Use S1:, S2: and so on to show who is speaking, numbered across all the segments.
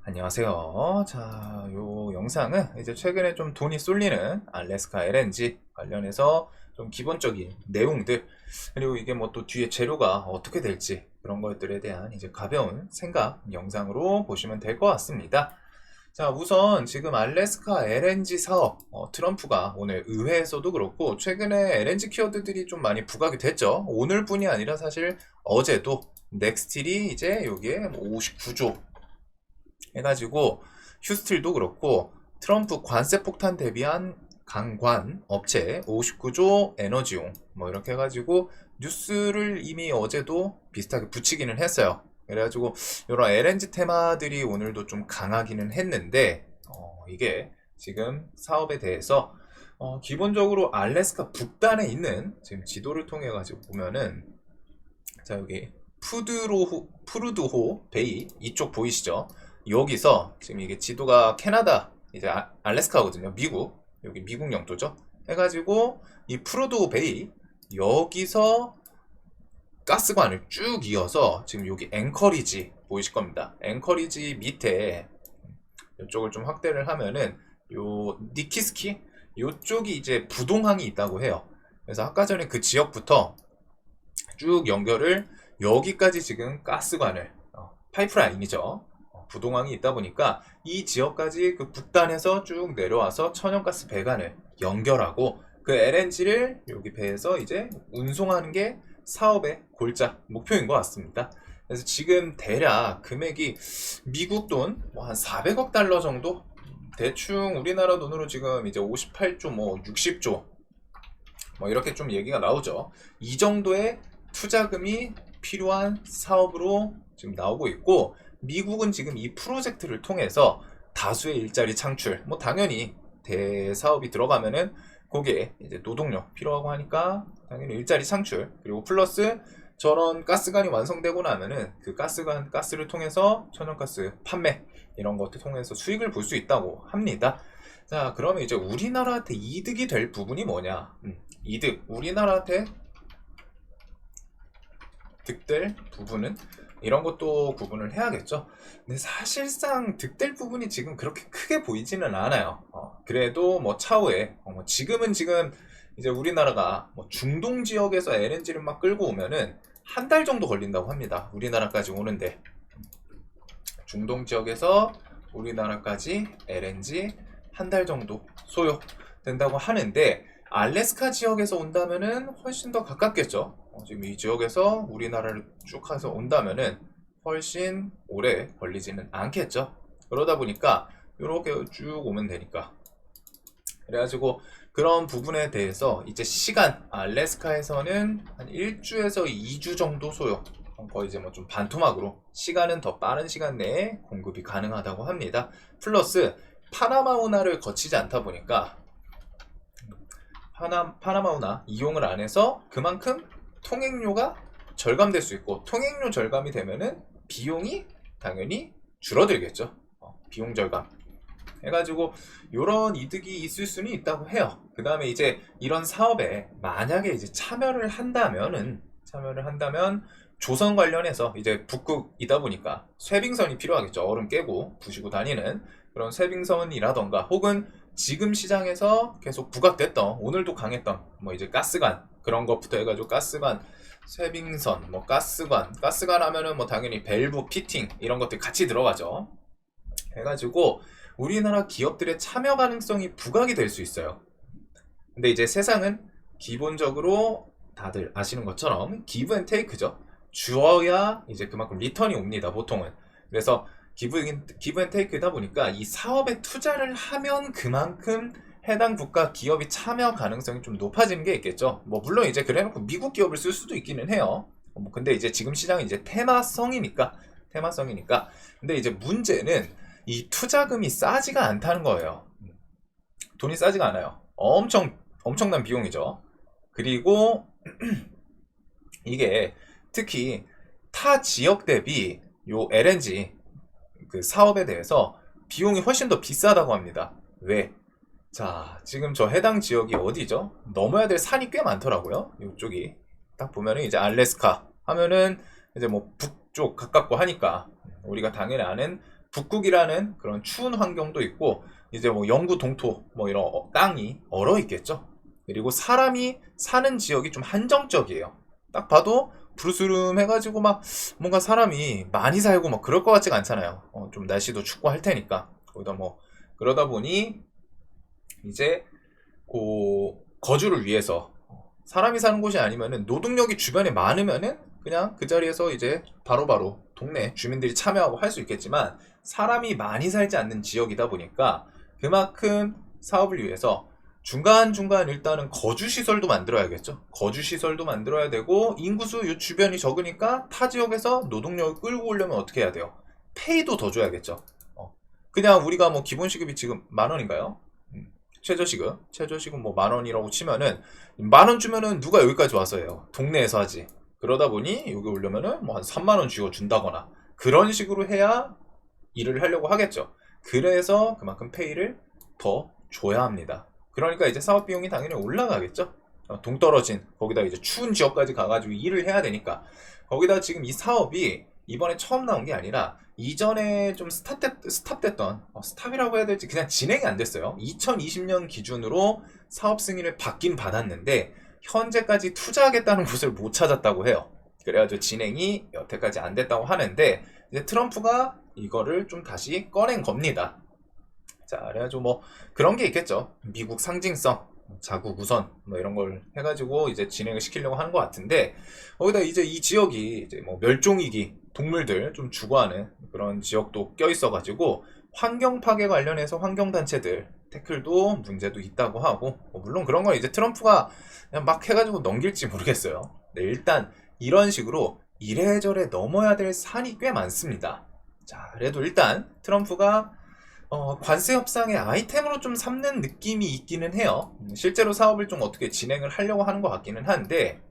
S1: 안녕하세요. 자, 요 영상은 이제 최근에 좀 돈이 쏠리는 알래스카 LNG 관련해서 좀 기본적인 내용들, 그리고 이게 뭐 또 뒤에 재료가 어떻게 될지 그런 것들에 대한 이제 가벼운 생각 영상으로 보시면 될 것 같습니다. 자, 우선 지금 알래스카 LNG 사업, 트럼프가 오늘 의회에서도 그렇고 최근에 LNG 키워드들이 좀 많이 부각이 됐죠. 오늘뿐이 아니라 사실 어제도 넥스틸이 이제 여기에 59조 해가지고 휴스틸도 그렇고 트럼프 관세 폭탄 대비한 강관 업체 59조 에너지용 뭐 이렇게 해가지고 뉴스를 이미 어제도 비슷하게 붙이기는 했어요. 그래가지고 이런 LNG 테마들이 오늘도 좀 강하기는 했는데 이게 지금 사업에 대해서 기본적으로 알래스카 북단에 있는 지금 지도를 통해 가지고 보면은 자 여기 푸르드호 베이 이쪽 보이시죠? 여기서 지금 이게 지도가 캐나다 이제 알래스카거든요. 미국 여기 미국 영토죠. 해가지고 이 푸르드호 베이 여기서 가스관을 쭉 이어서 지금 여기 앵커리지 보이실 겁니다. 앵커리지 밑에 이쪽을 좀 확대를 하면은 요 니키스키 요쪽이 이제 부동항이 있다고 해요. 그래서 아까 전에 그 지역부터 쭉 연결을 여기까지 지금 가스관을 파이프라인이죠. 부동항이 있다 보니까 이 지역까지 그 북단에서 쭉 내려와서 천연가스 배관을 연결하고 그 LNG를 여기 배에서 이제 운송하는 게 사업의 골자 목표인 것 같습니다. 그래서 지금 대략 금액이 미국 돈 한 400억 달러 정도? 대충 우리나라 돈으로 지금 이제 58조 뭐 60조 뭐 이렇게 좀 얘기가 나오죠. 이 정도의 투자금이 필요한 사업으로 지금 나오고 있고 미국은 지금 이 프로젝트를 통해서 다수의 일자리 창출 뭐 당연히 대사업이 들어가면은 거기에 이제 노동력 필요하고 하니까 당연히 일자리 창출 그리고 플러스 저런 가스관이 완성되고 나면은 그 가스를 통해서 천연가스 판매 이런 것들 통해서 수익을 볼 수 있다고 합니다. 자 그러면 이제 우리나라한테 이득이 될 부분이 뭐냐 이득 우리나라한테 득될 부분은 이런 것도 구분을 해야겠죠. 근데 사실상 득될 부분이 지금 그렇게 크게 보이지는 않아요. 그래도 뭐 차후에 지금 이제 우리나라가 뭐 중동 지역에서 LNG를 막 끌고 오면은 한 달 정도 걸린다고 합니다. 우리나라까지 오는데 중동 지역에서 우리나라까지 LNG 한 달 정도 소요된다고 하는데 알래스카 지역에서 온다면은 훨씬 더 가깝겠죠. 지금 이 지역에서 우리나라를 쭉 해서 온다면은 훨씬 오래 걸리지는 않겠죠. 그러다 보니까 이렇게 쭉 오면 되니까. 그래가지고 그런 부분에 대해서 이제 시간 알래스카에서는 한 1주에서 2주 정도 소요. 거의 이제 뭐 좀 반토막으로 시간은 더 빠른 시간 내에 공급이 가능하다고 합니다. 플러스 파나마 운하를 거치지 않다 보니까 파나마 운하 이용을 안 해서 그만큼 통행료가 절감될 수 있고 통행료 절감이 되면은 비용이 당연히 줄어들겠죠. 비용 절감 해가지고 이런 이득이 있을 수는 있다고 해요. 그 다음에 이제 이런 사업에 만약에 이제 참여를 한다면 조선 관련해서 이제 북극이다 보니까 쇄빙선이 필요하겠죠. 얼음 깨고 부시고 다니는 그런 쇄빙선이라던가 혹은 지금 시장에서 계속 부각됐던 오늘도 강했던 뭐 이제 가스관 그런 것부터 해가지고 가스관 쇄빙선 뭐 가스관 하면은 뭐 당연히 밸브 피팅 이런 것들 같이 들어가죠. 해가지고 우리나라 기업들의 참여 가능성이 부각이 될 수 있어요. 근데 이제 세상은 기본적으로 다들 아시는 것처럼 기브 앤 테이크죠. 주어야 이제 그만큼 리턴이 옵니다. 보통은. 그래서 기브 앤 테이크다 보니까 이 사업에 투자를 하면 그만큼 해당 국가 기업이 참여 가능성이 좀 높아지는 게 있겠죠. 뭐 물론 이제 그래놓고 미국 기업을 쓸 수도 있기는 해요. 뭐 근데 이제 지금 시장은 이제 테마성이니까. 근데 이제 문제는 이 투자금이 싸지가 않다는 거예요. 돈이 싸지가 않아요. 엄청난 비용이죠. 그리고 이게 특히 타 지역 대비 요 LNG 그 사업에 대해서 비용이 훨씬 더 비싸다고 합니다. 왜? 자, 지금 저 해당 지역이 어디죠? 넘어야 될 산이 꽤 많더라고요. 이쪽이 딱 보면은 이제 알래스카 하면은 이제 뭐 북쪽 가깝고 하니까 우리가 당연히 아는 북극이라는 그런 추운 환경도 있고 이제 뭐 영구 동토 뭐 이런 땅이 얼어 있겠죠. 그리고 사람이 사는 지역이 좀 한정적이에요. 딱 봐도 부르스름 해가지고 막 뭔가 사람이 많이 살고 막 그럴 것 같지가 않잖아요. 좀 날씨도 춥고 할 테니까. 거기다 뭐 그러다 보니 이제 거주를 위해서 사람이 사는 곳이 아니면은 노동력이 주변에 많으면은 그냥 그 자리에서 이제 바로바로 동네 주민들이 참여하고 할 수 있겠지만 사람이 많이 살지 않는 지역이다 보니까 그만큼 사업을 위해서 중간중간 일단은 거주시설도 만들어야겠죠. 거주시설도 만들어야 되고 인구수 이 주변이 적으니까 타 지역에서 노동력을 끌고 오려면 어떻게 해야 돼요? 페이도 더 줘야겠죠. 그냥 우리가 뭐 기본시급이 지금 10,000원인가요? 최저시급 뭐 10,000원이라고 치면은 10,000원 주면은 누가 여기까지 와서 해요? 동네에서 하지. 그러다 보니 여기 오려면은 뭐 한 30,000원 쥐어 준다거나 그런 식으로 해야 일을 하려고 하겠죠. 그래서 그만큼 페이를 더 줘야 합니다. 그러니까 이제 사업 비용이 당연히 올라가겠죠. 동떨어진 거기다 이제 추운 지역까지 가가지고 일을 해야 되니까 거기다 지금 이 사업이 이번에 처음 나온 게 아니라 이전에 좀 스탑됐던 스탑이라고 해야 될지 그냥 진행이 안 됐어요. 2020년 기준으로 사업 승인을 받긴 받았는데 현재까지 투자하겠다는 곳을 못 찾았다고 해요. 그래가지고 진행이 여태까지 안 됐다고 하는데 이제 트럼프가 이거를 좀 다시 꺼낸 겁니다. 자, 그래가지고 뭐 그런 게 있겠죠. 미국 상징성, 자국 우선 뭐 이런 걸 해가지고 이제 진행을 시키려고 하는 것 같은데 거기다 이제 이 지역이 이제 뭐 멸종위기 동물들 좀 주거하는 그런 지역도 껴 있어가지고 환경 파괴 관련해서 환경단체들 태클도 문제도 있다고 하고 물론 그런 건 이제 트럼프가 그냥 막 해가지고 넘길지 모르겠어요. 네, 일단 이런 식으로 이래저래 넘어야 될 산이 꽤 많습니다. 자, 그래도 일단 트럼프가 관세 협상의 아이템으로 좀 삼는 느낌이 있기는 해요. 실제로 사업을 좀 어떻게 진행을 하려고 하는 것 같기는 한데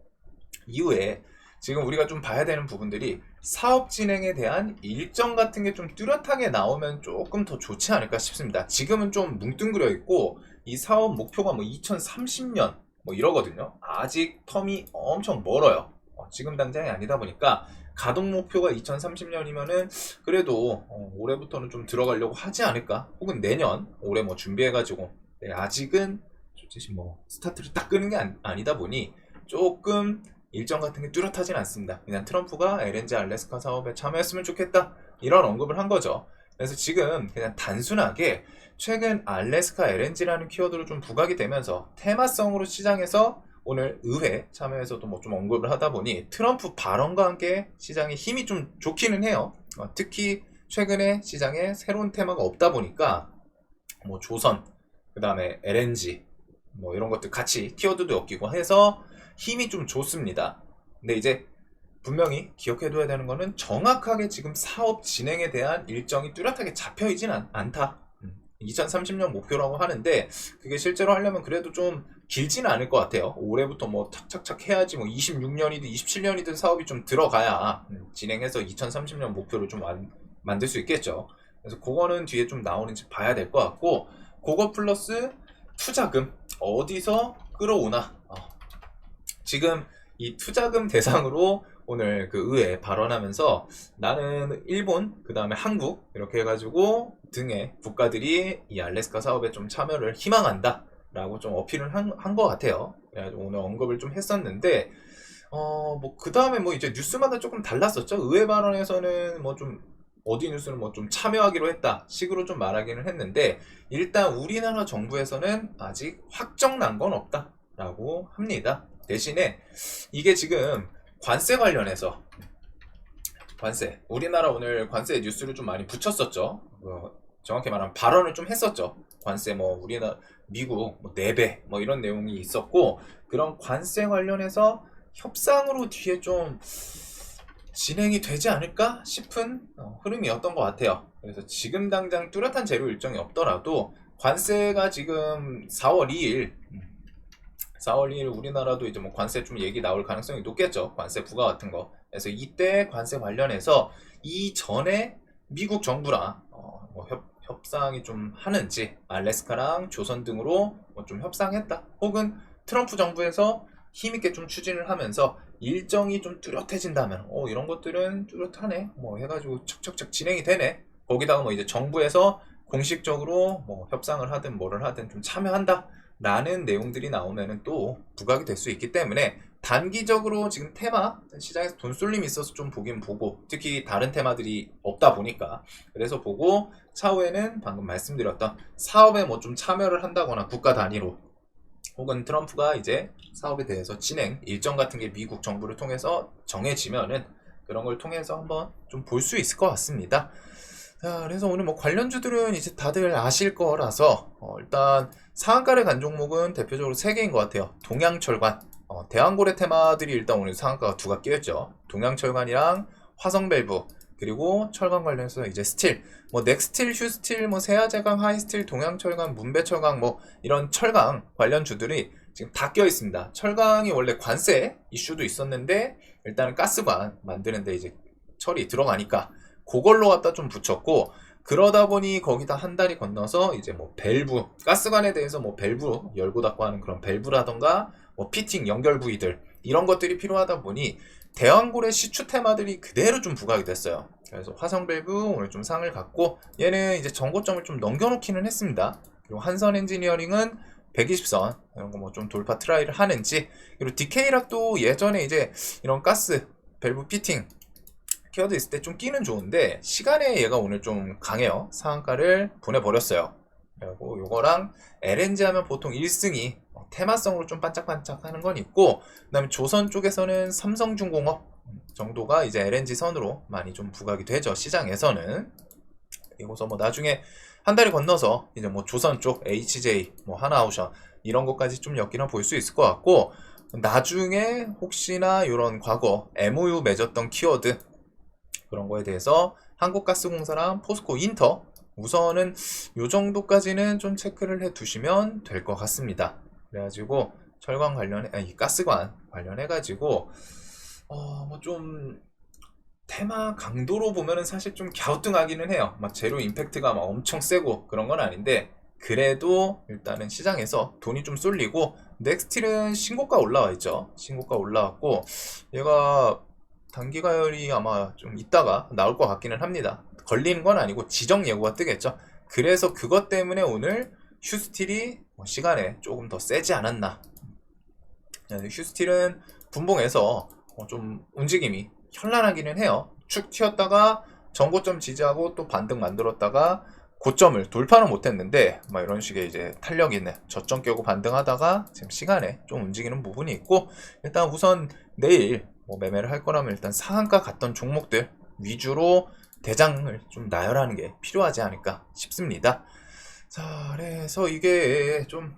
S1: 이후에 지금 우리가 좀 봐야 되는 부분들이 사업 진행에 대한 일정 같은 게 좀 뚜렷하게 나오면 조금 더 좋지 않을까 싶습니다. 지금은 좀 뭉뚱그려 있고 이 사업 목표가 뭐 2030년 뭐 이러거든요. 아직 텀이 엄청 멀어요. 지금 당장이 아니다 보니까 가동 목표가 2030년이면은 그래도 올해부터는 좀 들어가려고 하지 않을까? 혹은 내년 올해 뭐 준비해가지고 네, 아직은 솔직히 뭐 스타트를 딱 끄는 게 아니다 보니 조금 일정 같은 게 뚜렷하진 않습니다. 그냥 트럼프가 LNG 알래스카 사업에 참여했으면 좋겠다 이런 언급을 한 거죠. 그래서 지금 그냥 단순하게 최근 알래스카 LNG라는 키워드로 좀 부각이 되면서 테마성으로 시장에서 오늘 의회 참여에서도 뭐 좀 언급을 하다 보니 트럼프 발언과 함께 시장에 힘이 좀 좋기는 해요. 특히 최근에 시장에 새로운 테마가 없다 보니까 뭐 조선, 그 다음에 LNG 뭐 이런 것들 같이 키워드도 엮이고 해서 힘이 좀 좋습니다. 근데 이제 분명히 기억해둬야 되는 거는 정확하게 지금 사업 진행에 대한 일정이 뚜렷하게 잡혀있진 않다. 2030년 목표라고 하는데 그게 실제로 하려면 그래도 좀 길지는 않을 것 같아요. 올해부터 뭐 착착착 해야지 뭐 26년이든 27년이든 사업이 좀 들어가야 진행해서 2030년 목표를 좀 만들 수 있겠죠. 그래서 그거는 뒤에 좀 나오는지 봐야 될 것 같고 그거 플러스 투자금 어디서 끌어오나 지금 이 투자금 대상으로 오늘 그 의회 발언하면서 나는 일본 그 다음에 한국 이렇게 해가지고 등의 국가들이 이 알래스카 사업에 좀 참여를 희망한다 라고 좀 어필을 한 것 같아요. 그래가지고 오늘 언급을 좀 했었는데 뭐 그 다음에 뭐 이제 뉴스마다 조금 달랐었죠. 의회 발언에서는 뭐 좀 어디 뉴스는 뭐 좀 참여하기로 했다 식으로 좀 말하기는 했는데 일단 우리나라 정부에서는 아직 확정 난 건 없다 라고 합니다. 대신에 이게 지금 관세 관련해서 우리나라 오늘 관세 뉴스를 좀 많이 붙였었죠. 정확히 말하면 발언을 좀 했었죠. 관세 뭐 우리나라 미국 뭐 4배 뭐 이런 내용이 있었고 그런 관세 관련해서 협상으로 뒤에 좀 진행이 되지 않을까 싶은 흐름이었던 것 같아요. 그래서 지금 당장 뚜렷한 재료 일정이 없더라도 관세가 지금 4월 2일 우리나라도 이제 뭐 관세 좀 얘기 나올 가능성이 높겠죠. 관세 부과 같은 거. 그래서 이때 관세 관련해서 이전에 미국 정부랑 뭐 협상이 좀 하는지 알래스카랑 조선 등으로 뭐 좀 협상했다. 혹은 트럼프 정부에서 힘있게 좀 추진을 하면서 일정이 좀 뚜렷해진다면 이런 것들은 뚜렷하네 뭐 해가지고 척척척 진행이 되네. 거기다가 뭐 이제 정부에서 공식적으로 뭐 협상을 하든 뭐를 하든 좀 참여한다 라는 내용들이 나오면은 또 부각이 될 수 있기 때문에 단기적으로 지금 테마 시장에서 돈 쏠림이 있어서 좀 보긴 보고, 특히 다른 테마들이 없다 보니까 그래서 보고, 차후에는 방금 말씀드렸던 사업에 뭐 좀 참여를 한다거나 국가 단위로, 혹은 트럼프가 이제 사업에 대해서 진행 일정 같은 게 미국 정부를 통해서 정해지면은 그런 걸 통해서 한번 좀 볼 수 있을 것 같습니다. 자, 그래서 오늘 뭐 관련주들은 이제 다들 아실 거라서 일단 상한가를 간 종목은 대표적으로 3개인 것 같아요. 동양철관, 대왕고래 테마들이 일단 오늘 상한가가 2가 끼었죠. 동양철관이랑 화성밸브, 그리고 철강 관련해서 이제 스틸, 뭐 넥스틸, 휴스틸, 뭐 세아제강, 하이스틸, 동양철강, 문배철강, 뭐 이런 철강 관련주들이 지금 다 껴 있습니다. 철강이 원래 관세 이슈도 있었는데 일단은 가스관 만드는데 이제 철이 들어가니까 그걸로 갖다 좀 붙였고, 그러다 보니 거기다 한 달이 건너서 이제 뭐 밸브, 가스관에 대해서 뭐 밸브 열고 닫고 하는 그런 밸브라던가 뭐 피팅 연결 부위들, 이런 것들이 필요하다 보니 대왕고래 시추 테마들이 그대로 좀 부각이 됐어요. 그래서 화성밸브 오늘 좀 상을 갖고, 얘는 이제 전고점을 좀 넘겨놓기는 했습니다. 그리고 한선 엔지니어링은 120선 이런 거 뭐 좀 돌파 트라이를 하는지, 그리고 DK락도 예전에 이제 이런 가스 밸브 피팅 키워드 있을 때 좀 끼는 좋은데 시간에 얘가 오늘 좀 강해요. 상한가를 보내버렸어요. 그리고 요거랑 LNG 하면 보통 1승이 테마성으로 좀 반짝반짝 하는 건 있고, 그 다음에 조선 쪽에서는 삼성중공업 정도가 이제 LNG 선으로 많이 좀 부각이 되죠, 시장에서는. 그리고서 뭐 나중에 한 달이 건너서 이제 뭐 조선 쪽 HJ, 뭐 하나오션 이런 것까지 좀 엮이나 볼 수 있을 것 같고, 나중에 혹시나 이런 과거 MOU 맺었던 키워드 그런 거에 대해서 한국가스공사랑 포스코 인터, 우선은 요 정도까지는 좀 체크를 해 두시면 될 것 같습니다. 그래가지고 철강 관련해, 아니 가스관 관련해가지고 뭐 좀 테마 강도로 보면은 사실 좀 갸우뚱하기는 해요. 막 제로 임팩트가 막 엄청 세고 그런 건 아닌데, 그래도 일단은 시장에서 돈이 좀 쏠리고, 넥스틸은 신고가 올라와 있죠. 신고가 올라왔고, 얘가 단기가열이 아마 좀 있다가 나올 것 같기는 합니다. 걸리는 건 아니고 지정 예고가 뜨겠죠. 그래서 그것 때문에 오늘 휴스틸이 시간에 조금 더 세지 않았나. 휴스틸은 분봉에서 좀 움직임이 현란하기는 해요. 축 튀었다가 전고점 지지하고 또 반등 만들었다가 고점을 돌파는 못했는데 막 이런 식의 이제 탄력 있는 저점 깨고 반등하다가 지금 시간에 좀 움직이는 부분이 있고, 일단 우선 내일 뭐 매매를 할 거라면 일단 상한가 갔던 종목들 위주로 대장을 좀 나열하는 게 필요하지 않을까 싶습니다. 자, 그래서 이게 좀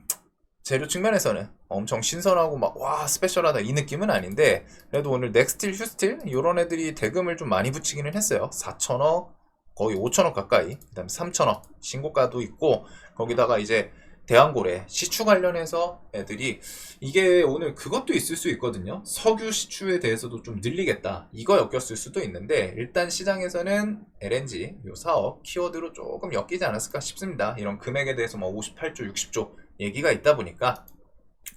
S1: 재료 측면에서는 엄청 신선하고 막 와 스페셜하다 이 느낌은 아닌데, 그래도 오늘 넥스틸, 휴스틸 이런 애들이 대금을 좀 많이 붙이기는 했어요. 4천억, 거의 5천억 가까이, 그 다음에 3천억 신고가도 있고, 거기다가 이제 대왕고래 시추 관련해서 애들이, 이게 오늘 그것도 있을 수 있거든요. 석유 시추에 대해서도 좀 늘리겠다 이거 엮였을 수도 있는데, 일단 시장에서는 LNG 요 사업 키워드로 조금 엮이지 않았을까 싶습니다. 이런 금액에 대해서 뭐 58조 60조 얘기가 있다 보니까.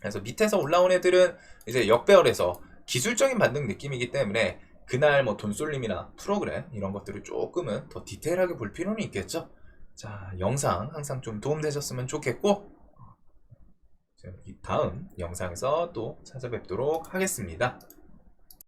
S1: 그래서 밑에서 올라온 애들은 이제 역배열에서 기술적인 반등 느낌이기 때문에 그날 뭐 돈쏠림이나 프로그램 이런 것들을 조금은 더 디테일하게 볼 필요는 있겠죠. 자, 영상 항상 좀 도움되셨으면 좋겠고, 다음 영상에서 또 찾아뵙도록 하겠습니다.